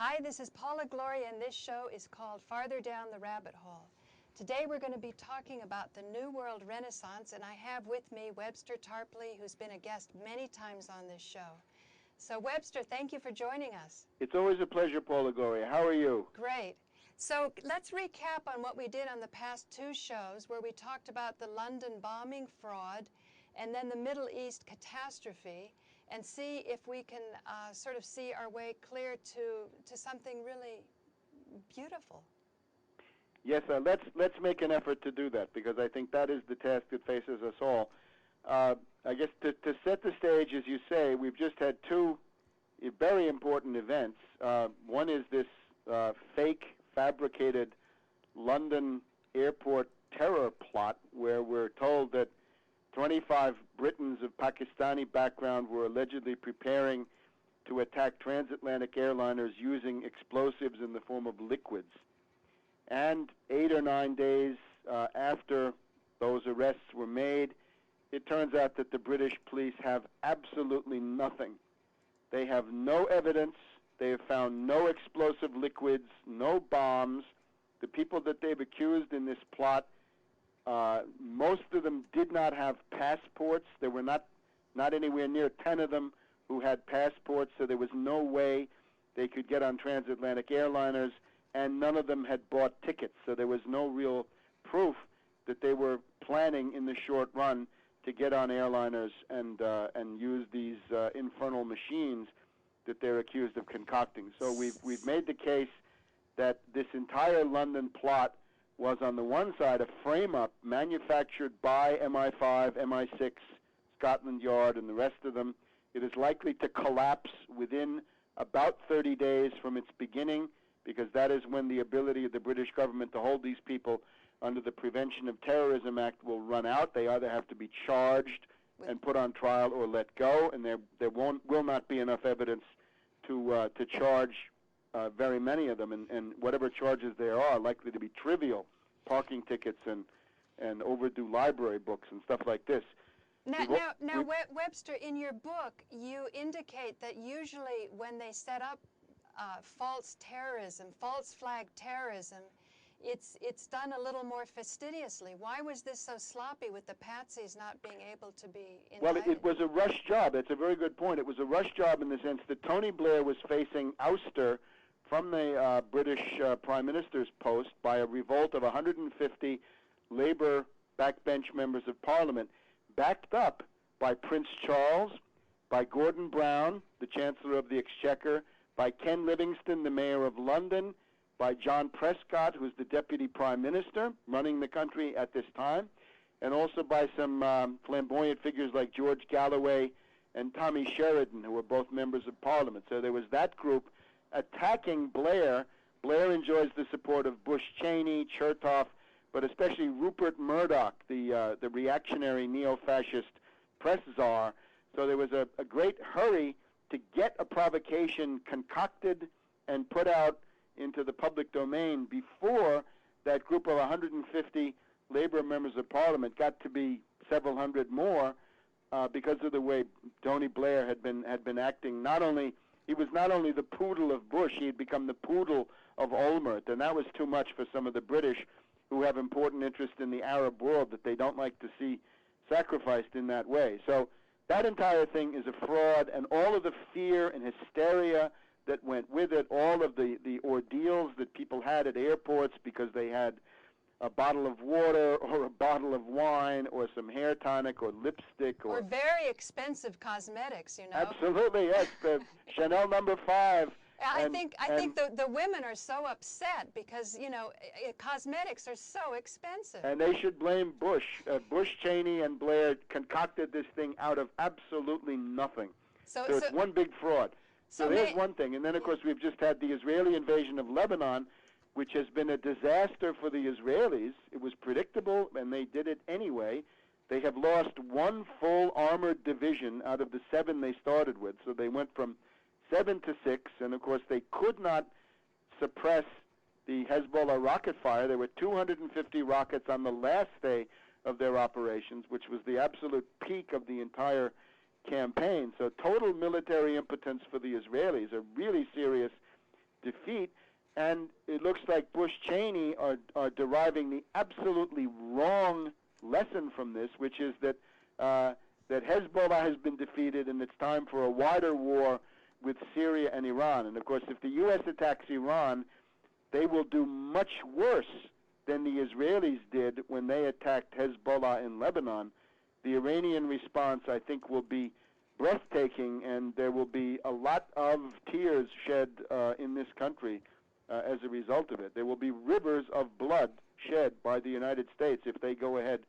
Hi, this is Paula Gloria, and this show is called Farther Down the Rabbit Hole. Today we're going to be talking about the New World Renaissance, and I have with me Webster Tarpley, who's been a guest many times on this show. So Webster, thank you for joining us. It's always a pleasure, Paula Gloria. How are you? Great. So let's recap on what we did on the past two shows, where we talked about the London bombing fraud and then the Middle East catastrophe, and see if we can sort of see our way clear to something really beautiful. Yes, let's make an effort to do that, because I think that is the task that faces us all. I guess to set the stage, as you say, we've just had two very important events. One is this fake, fabricated London airport terror plot, where we're told that 25 Britons of Pakistani background were allegedly preparing to attack transatlantic airliners using explosives in the form of liquids. And 8 or 9 days after those arrests were made, it turns out that the British police have absolutely nothing. They have no evidence. They have found no explosive liquids, no bombs. The people that they've accused in this plot, most of them did not have passports. There were not anywhere near 10 of them who had passports, so there was no way they could get on transatlantic airliners, and none of them had bought tickets, so there was no real proof that they were planning in the short run to get on airliners and use these infernal machines that they're accused of concocting. So we've made the case that this entire London plot was, on the one side, a frame-up manufactured by MI5, MI6, Scotland Yard, and the rest of them. It is likely to collapse within about 30 days from its beginning, because that is when the ability of the British government to hold these people under the Prevention of Terrorism Act will run out. They either have to be charged and put on trial or let go, and there will not be enough evidence to charge very many of them, and whatever charges there are likely to be trivial, parking tickets and overdue library books and stuff like this. Now, Webster, in your book, you indicate that usually when they set up false terrorism, false flag terrorism, it's done a little more fastidiously. Why was this so sloppy with the patsies not being able to be indicted? Well, it was a rush job. It's a very good point. It was a rush job in the sense that Tony Blair was facing ouster from the British Prime Minister's post by a revolt of 150 Labour backbench members of Parliament, backed up by Prince Charles, by Gordon Brown, the Chancellor of the Exchequer, by Ken Livingstone, the Mayor of London, by John Prescott, who's the Deputy Prime Minister running the country at this time, and also by some flamboyant figures like George Galloway and Tommy Sheridan, who were both members of Parliament. So there was that group attacking Blair. Blair enjoys the support of Bush Cheney, Chertoff, but especially Rupert Murdoch, the reactionary neo-fascist press czar. So there was a great hurry to get a provocation concocted and put out into the public domain before that group of 150 Labour members of Parliament got to be several hundred more, because of the way Tony Blair had been acting. He was not only the poodle of Bush, he had become the poodle of Olmert, and that was too much for some of the British who have important interest in the Arab world that they don't like to see sacrificed in that way. So that entire thing is a fraud, and all of the fear and hysteria that went with it, all of the ordeals that people had at airports because they had a bottle of water or a bottle of wine or some hair tonic or lipstick or very expensive cosmetics, you know. Absolutely, yes, the Chanel No. 5. I think the women are so upset because, you know, cosmetics are so expensive. And they should blame Bush. Bush, Cheney, and Blair concocted this thing out of absolutely nothing. So it's one big fraud. So there's one thing. And then, of course, we've just had the Israeli invasion of Lebanon, which has been a disaster for the Israelis. It was predictable, and they did it anyway. They have lost one full armored division out of the 7 they started with. So they went from 7 to 6, and of course they could not suppress the Hezbollah rocket fire. There were 250 rockets on the last day of their operations, which was the absolute peak of the entire campaign. So total military impotence for the Israelis, a really serious defeat. And it looks like Bush-Cheney are deriving the absolutely wrong lesson from this, which is that that Hezbollah has been defeated and it's time for a wider war with Syria and Iran. And, of course, if the U.S. attacks Iran, they will do much worse than the Israelis did when they attacked Hezbollah in Lebanon. The Iranian response, I think, will be breathtaking, and there will be a lot of tears shed in this country as a result of it. There will be rivers of blood shed by the United States if they go ahead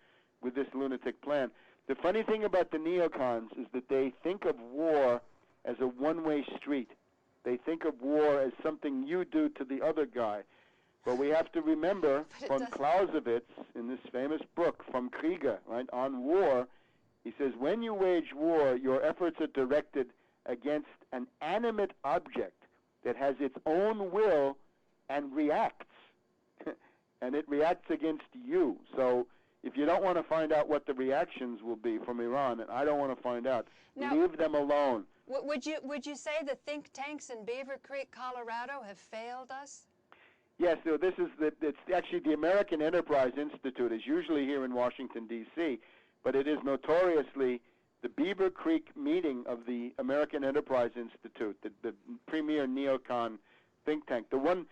with this lunatic plan. The funny thing about the neocons is that they think of war as a one-way street. They think of war as something you do to the other guy. But we have to remember von Clausewitz, in this famous book, Vom Kriege, right, on war, he says, when you wage war, your efforts are directed against an animate object that has its own will and reacts. And it reacts against you. So if you don't want to find out what the reactions will be from Iran, and I don't want to find out, now, leave them alone. Would you say the think tanks in Beaver Creek, Colorado have failed us? Yes, so this is it's actually the American Enterprise Institute is usually here in Washington, D.C., but it is notoriously the Beaver Creek meeting of the American Enterprise Institute, the premier neocon think tank, the one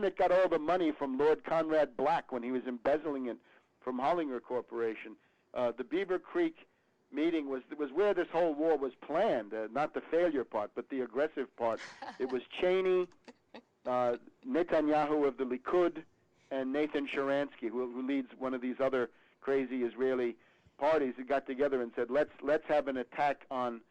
that got all the money from Lord Conrad Black when he was embezzling it from Hollinger Corporation. The Beaver Creek meeting was where this whole war was planned, not the failure part, but the aggressive part. It was Cheney, Netanyahu of the Likud, and Nathan Sharansky, who leads one of these other crazy Israeli parties, who got together and said, let's have an attack on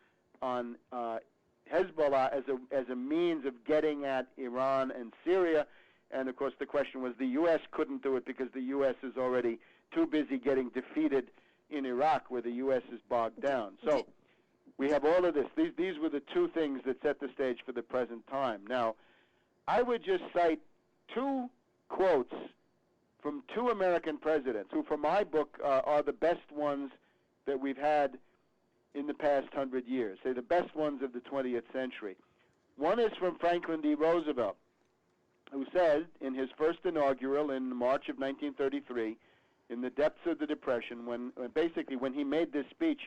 Hezbollah as a means of getting at Iran and Syria. And of course the question was the U.S. couldn't do it because the U.S. is already too busy getting defeated in Iraq, where the U.S. is bogged down. So we have all of this. These were the two things that set the stage for the present time. Now, I would just cite two quotes from two American presidents who, for my book, are the best ones that we've had in the past 100 years, say the best ones of the 20th century. One is from Franklin D. Roosevelt, who said in his first inaugural in March of 1933, in the depths of the Depression, when he made this speech,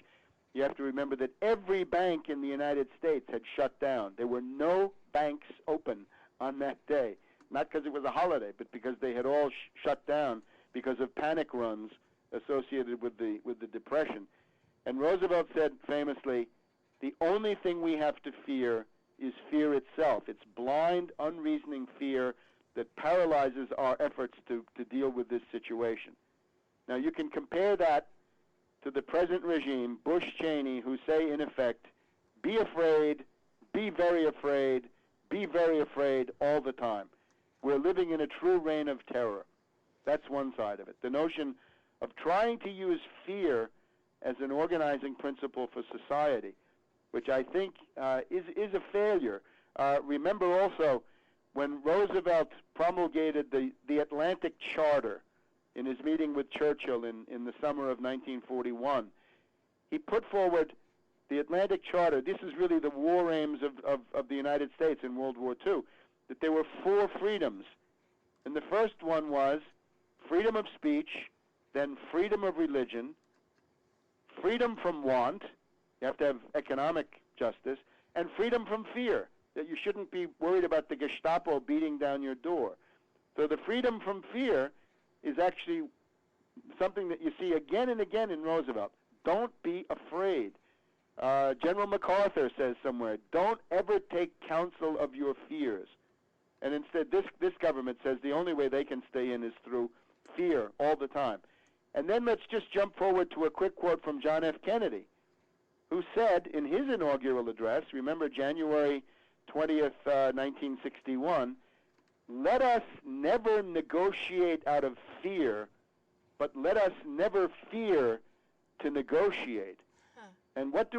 you have to remember that every bank in the United States had shut down. There were no banks open on that day, not because it was a holiday, but because they had all shut down because of panic runs associated with the Depression. And Roosevelt said famously, the only thing we have to fear is fear itself. It's blind, unreasoning fear that paralyzes our efforts to deal with this situation. Now, you can compare that to the present regime, Bush-Cheney, who say, in effect, be afraid, be very afraid, be very afraid all the time. We're living in a true reign of terror. That's one side of it. The notion of trying to use fear as an organizing principle for society, which I think is a failure. Remember also when Roosevelt promulgated the Atlantic Charter in his meeting with Churchill in the summer of 1941, he put forward the Atlantic Charter. This is really the war aims of the United States in World War II, that there were 4 freedoms. And the first one was freedom of speech, then freedom of religion, freedom from want, you have to have economic justice, and freedom from fear, that you shouldn't be worried about the Gestapo beating down your door. So the freedom from fear is actually something that you see again and again in Roosevelt. Don't be afraid. General MacArthur says somewhere, don't ever take counsel of your fears. And instead, this government says the only way they can stay in is through fear all the time. And then let's just jump forward to a quick quote from John F. Kennedy, who said in his inaugural address, remember January 20th, 1961, let us never negotiate out of fear, but let us never fear to negotiate. And what do